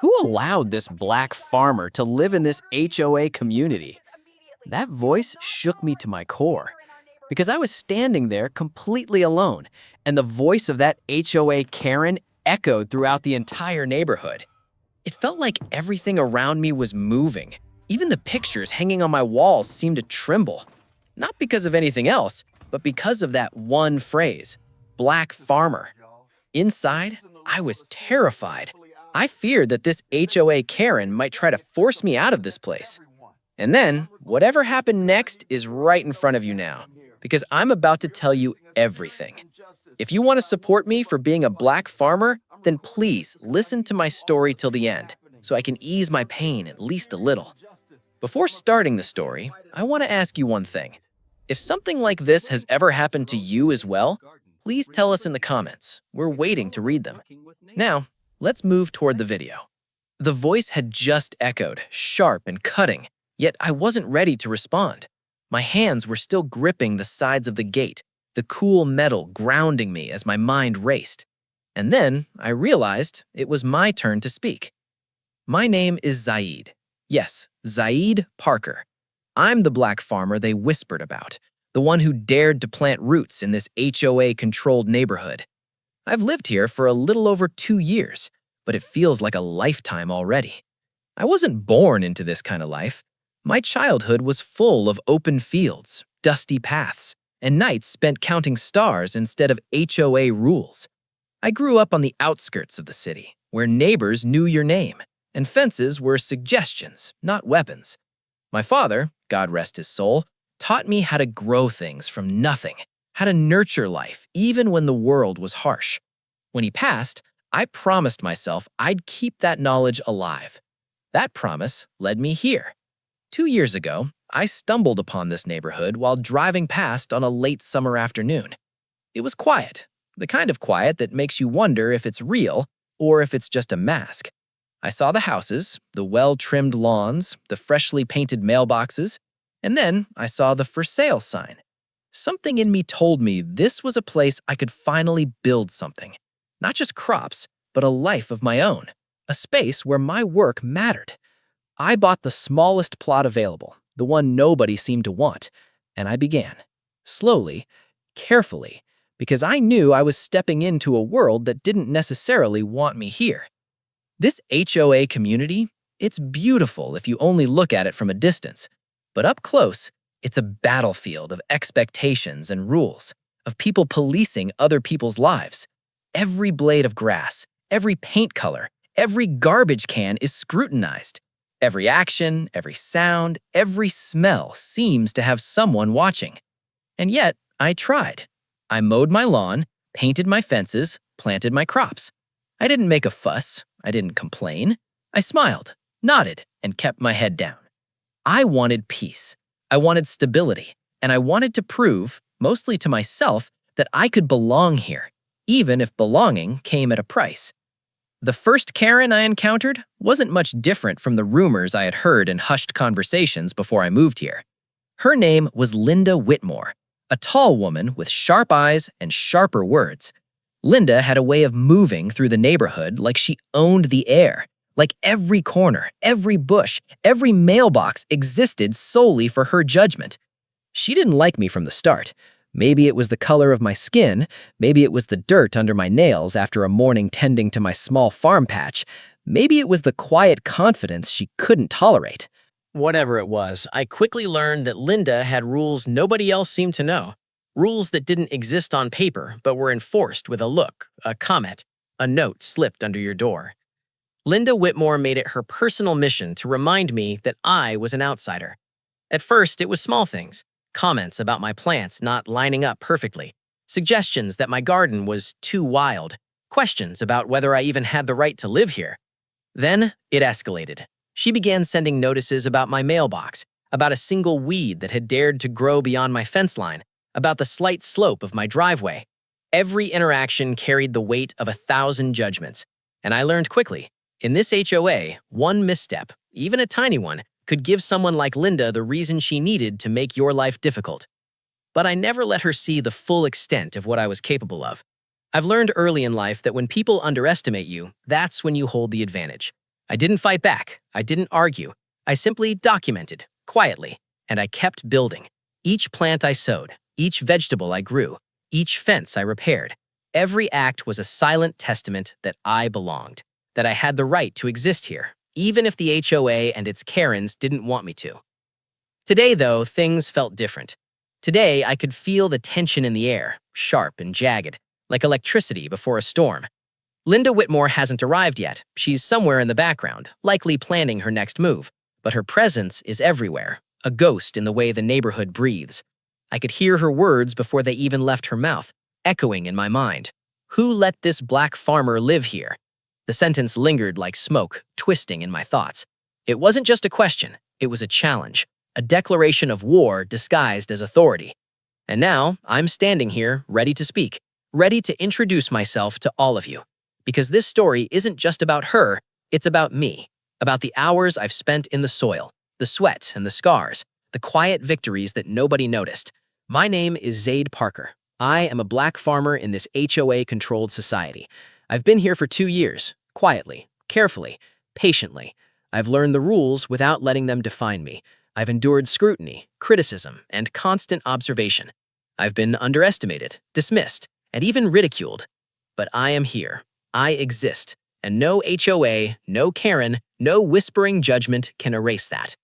Who allowed this black farmer to live in this HOA community? That voice shook me to my core because I was standing there completely alone, and the voice of that HOA Karen echoed throughout the entire neighborhood. It felt like everything around me was moving. Even the pictures hanging on my walls seemed to tremble. Not because of anything else, but because of that one phrase, black farmer. Inside, I was terrified. I feared that this HOA Karen might try to force me out of this place. And then, whatever happened next is right in front of you now, because I'm about to tell you everything. If you want to support me for being a black farmer, then please listen to my story till the end, so I can ease my pain at least a little. Before starting the story, I want to ask you one thing. If something like this has ever happened to you as well, please tell us in the comments. We're waiting to read them. Now, let's move toward the video. The voice had just echoed, sharp and cutting, yet I wasn't ready to respond. My hands were still gripping the sides of the gate, the cool metal grounding me as my mind raced. And then I realized it was my turn to speak. My name is Zaid. Yes, Zaid Parker. I'm the black farmer they whispered about, the one who dared to plant roots in this HOA-controlled neighborhood. I've lived here for a little over 2 years, but it feels like a lifetime already. I wasn't born into this kind of life. My childhood was full of open fields, dusty paths, and nights spent counting stars instead of HOA rules. I grew up on the outskirts of the city, where neighbors knew your name, and fences were suggestions, not weapons. My father, God rest his soul, taught me how to grow things from nothing, how to nurture life even when the world was harsh. When he passed, I promised myself I'd keep that knowledge alive. That promise led me here. 2 years ago, I stumbled upon this neighborhood while driving past on a late summer afternoon. It was quiet, the kind of quiet that makes you wonder if it's real or if it's just a mask. I saw the houses, the well-trimmed lawns, the freshly painted mailboxes, and then I saw the for sale sign. Something in me told me this was a place I could finally build something. Not just crops, but a life of my own. A space where my work mattered. I bought the smallest plot available, the one nobody seemed to want, and I began. Slowly, carefully, because I knew I was stepping into a world that didn't necessarily want me here. This HOA community, it's beautiful if you only look at it from a distance, but up close, it's a battlefield of expectations and rules, of people policing other people's lives. Every blade of grass, every paint color, every garbage can is scrutinized. Every action, every sound, every smell seems to have someone watching. And yet, I tried. I mowed my lawn, painted my fences, planted my crops. I didn't make a fuss. I didn't complain. I smiled, nodded, and kept my head down. I wanted peace. I wanted stability. And I wanted to prove, mostly to myself, that I could belong here, even if belonging came at a price. The first Karen I encountered wasn't much different from the rumors I had heard in hushed conversations before I moved here. Her name was Linda Whitmore, a tall woman with sharp eyes and sharper words. Linda had a way of moving through the neighborhood like she owned the air, like every corner, every bush, every mailbox existed solely for her judgment. She didn't like me from the start. Maybe it was the color of my skin, maybe it was the dirt under my nails after a morning tending to my small farm patch, maybe it was the quiet confidence she couldn't tolerate. Whatever it was, I quickly learned that Linda had rules nobody else seemed to know. Rules that didn't exist on paper but were enforced with a look, a comment, a note slipped under your door. Linda Whitmore made it her personal mission to remind me that I was an outsider. At first, it was small things. Comments about my plants not lining up perfectly, suggestions that my garden was too wild, questions about whether I even had the right to live here. Then it escalated. She began sending notices about my mailbox, about a single weed that had dared to grow beyond my fence line, about the slight slope of my driveway. Every interaction carried the weight of 1,000 judgments, and I learned quickly, in this HOA, one misstep, even a tiny one, could give someone like Linda the reason she needed to make your life difficult. But I never let her see the full extent of what I was capable of. I've learned early in life that when people underestimate you, that's when you hold the advantage. I didn't fight back. I didn't argue. I simply documented, quietly, and I kept building. Each plant I sowed, each vegetable I grew, each fence I repaired, every act was a silent testament that I belonged, that I had the right to exist here, even if the HOA and its Karens didn't want me to. Today, though, things felt different. Today, I could feel the tension in the air, sharp and jagged, like electricity before a storm. Linda Whitmore hasn't arrived yet. She's somewhere in the background, likely planning her next move. But her presence is everywhere, a ghost in the way the neighborhood breathes. I could hear her words before they even left her mouth, echoing in my mind. Who let this black farmer live here? The sentence lingered like smoke, twisting in my thoughts. It wasn't just a question, it was a challenge, a declaration of war disguised as authority. And now, I'm standing here, ready to speak, ready to introduce myself to all of you. Because this story isn't just about her, it's about me, about the hours I've spent in the soil, the sweat and the scars, the quiet victories that nobody noticed. My name is Zaid Parker. I am a black farmer in this HOA-controlled society. I've been here for 2 years, quietly, carefully, patiently. I've learned the rules without letting them define me. I've endured scrutiny, criticism, and constant observation. I've been underestimated, dismissed, and even ridiculed. But I am here. I exist, and no HOA, no Karen, no whispering judgment can erase that.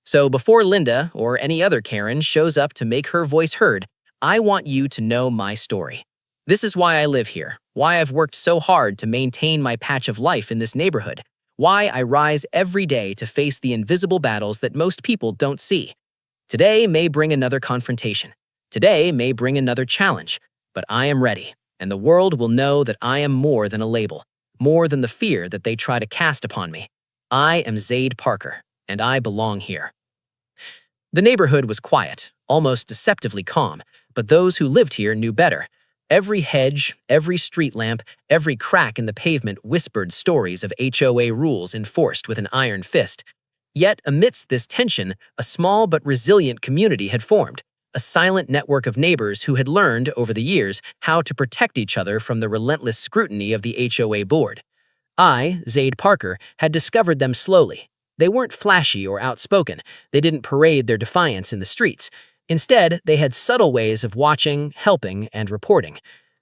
So before Linda or any other Karen shows up to make her voice heard, I want you to know my story. This is why I live here, why I've worked so hard to maintain my patch of life in this neighborhood, why I rise every day to face the invisible battles that most people don't see. Today may bring another confrontation. Today may bring another challenge, but I am ready. And the world will know that I am more than a label, more than the fear that they try to cast upon me. I am Zaid Parker, and I belong here. The neighborhood was quiet, almost deceptively calm, but those who lived here knew better. Every hedge, every street lamp, every crack in the pavement whispered stories of HOA rules enforced with an iron fist. Yet, amidst this tension, a small but resilient community had formed. A silent network of neighbors who had learned, over the years, how to protect each other from the relentless scrutiny of the HOA board. I, Zaid Parker, had discovered them slowly. They weren't flashy or outspoken. They didn't parade their defiance in the streets. Instead, they had subtle ways of watching, helping, and reporting.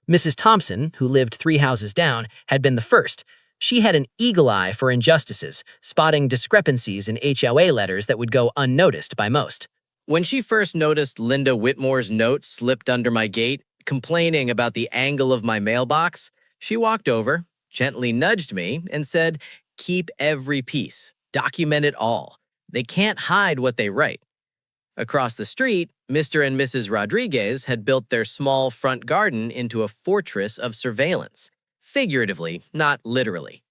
Mrs. Thompson, who lived 3 houses down, had been the first. She had an eagle eye for injustices, spotting discrepancies in HOA letters that would go unnoticed by most. When she first noticed Linda Whitmore's note slipped under my gate, complaining about the angle of my mailbox, she walked over, gently nudged me, and said, "Keep every piece. Document it all. They can't hide what they write." Across the street, Mr. and Mrs. Rodriguez had built their small front garden into a fortress of surveillance, figuratively, not literally.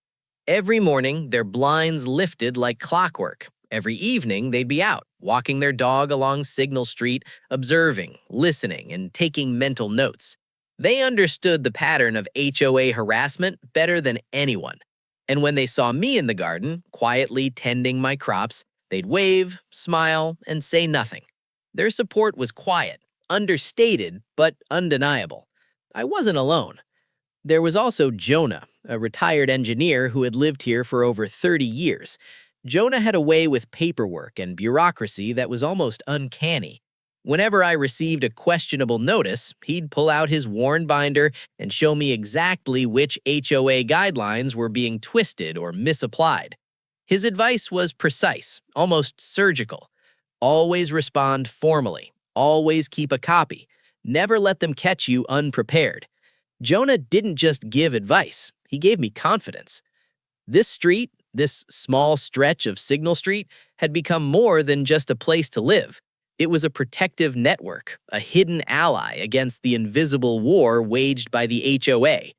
Every morning, their blinds lifted like clockwork. Every evening, they'd be out, walking their dog along Signal Street, observing, listening, and taking mental notes. They understood the pattern of HOA harassment better than anyone. And when they saw me in the garden, quietly tending my crops, they'd wave, smile, and say nothing. Their support was quiet, understated, but undeniable. I wasn't alone. There was also Jonah, a retired engineer who had lived here for over 30 years. Jonah had a way with paperwork and bureaucracy that was almost uncanny. Whenever I received a questionable notice, he'd pull out his worn binder and show me exactly which HOA guidelines were being twisted or misapplied. His advice was precise, almost surgical. Always respond formally. Always keep a copy. Never let them catch you unprepared. Jonah didn't just give advice, he gave me confidence. This street, this small stretch of Signal Street, had become more than just a place to live. It was a protective network, a hidden ally against the invisible war waged by the HOA.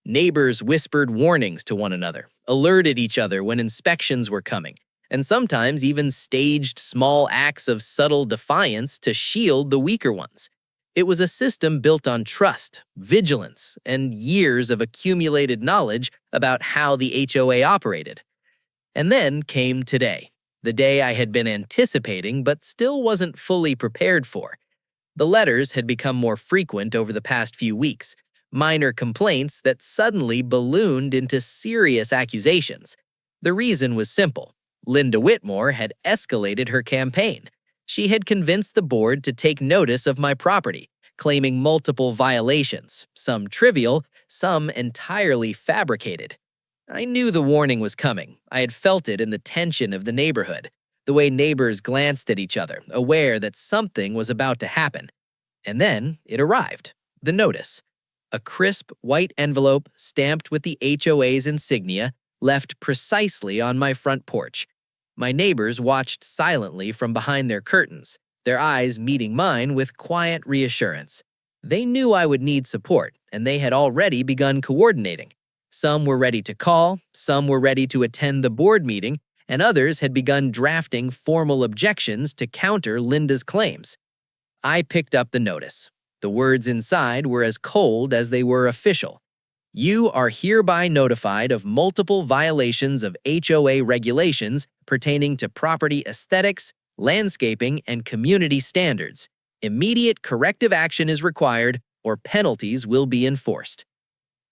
Neighbors whispered warnings to one another, alerted each other when inspections were coming, and sometimes even staged small acts of subtle defiance to shield the weaker ones. It was a system built on trust, vigilance, and years of accumulated knowledge about how the HOA operated. And then came today, the day I had been anticipating but still wasn't fully prepared for. The letters had become more frequent over the past few weeks, minor complaints that suddenly ballooned into serious accusations. The reason was simple. Linda Whitmore had escalated her campaign. She had convinced the board to take notice of my property, claiming multiple violations, some trivial, some entirely fabricated. I knew the warning was coming. I had felt it in the tension of the neighborhood, the way neighbors glanced at each other, aware that something was about to happen. And then it arrived, the notice. A crisp white envelope stamped with the HOA's insignia left precisely on my front porch. My neighbors watched silently from behind their curtains, their eyes meeting mine with quiet reassurance. They knew I would need support, and they had already begun coordinating. Some were ready to call, some were ready to attend the board meeting, and others had begun drafting formal objections to counter Linda's claims. I picked up the notice. The words inside were as cold as they were official. You are hereby notified of multiple violations of HOA regulations pertaining to property aesthetics, landscaping, and community standards. Immediate corrective action is required, or penalties will be enforced.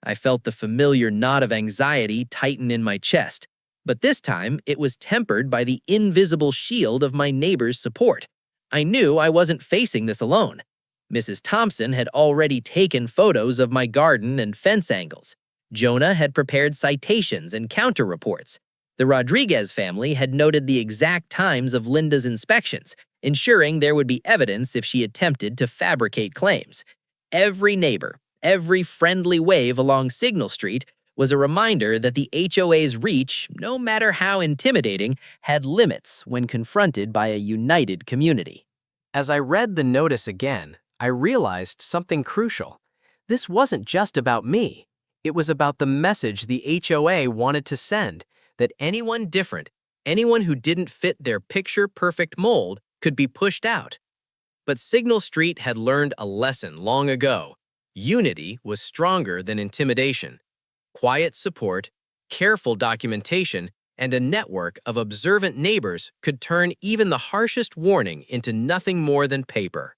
I felt the familiar knot of anxiety tighten in my chest, but this time it was tempered by the invisible shield of my neighbor's support. I knew I wasn't facing this alone. Mrs. Thompson had already taken photos of my garden and fence angles. Jonah had prepared citations and counter reports. The Rodriguez family had noted the exact times of Linda's inspections, ensuring there would be evidence if she attempted to fabricate claims. Every neighbor, every friendly wave along Signal Street was a reminder that the HOA's reach, no matter how intimidating, had limits when confronted by a united community. As I read the notice again, I realized something crucial. This wasn't just about me. It was about the message the HOA wanted to send, that anyone different, anyone who didn't fit their picture-perfect mold, could be pushed out. But Signal Street had learned a lesson long ago. Unity was stronger than intimidation. Quiet support, careful documentation, and a network of observant neighbors could turn even the harshest warning into nothing more than paper.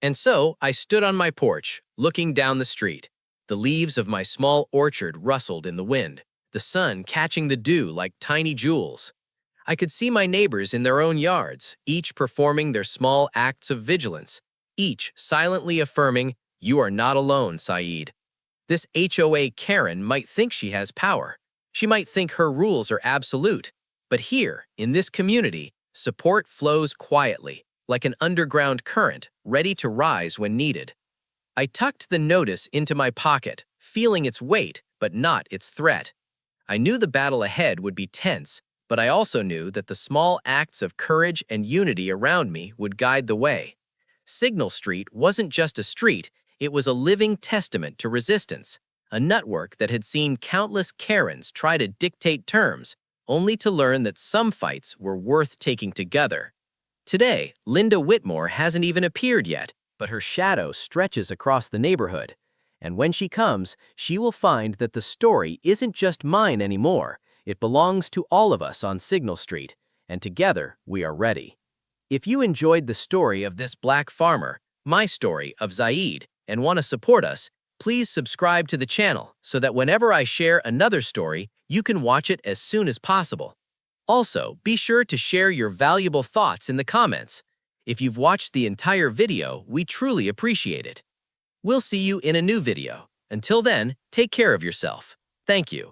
And so I stood on my porch, looking down the street. The leaves of my small orchard rustled in the wind, the sun catching the dew like tiny jewels. I could see my neighbors in their own yards, each performing their small acts of vigilance, each silently affirming, "You are not alone, Saeed." This HOA Karen might think she has power. She might think her rules are absolute. But here, in this community, support flows quietly, like an underground current, ready to rise when needed. I tucked the notice into my pocket, feeling its weight, but not its threat. I knew the battle ahead would be tense, but I also knew that the small acts of courage and unity around me would guide the way. Signal Street wasn't just a street, it was a living testament to resistance, a network that had seen countless Karens try to dictate terms, only to learn that some fights were worth taking together. Today, Linda Whitmore hasn't even appeared yet, but her shadow stretches across the neighborhood. And when she comes, she will find that the story isn't just mine anymore. It belongs to all of us on Signal Street, and together we are ready. If you enjoyed the story of this black farmer, my story of Zaid, and want to support us, please subscribe to the channel so that whenever I share another story, you can watch it as soon as possible. Also, be sure to share your valuable thoughts in the comments. If you've watched the entire video, we truly appreciate it. We'll see you in a new video. Until then, take care of yourself. Thank you.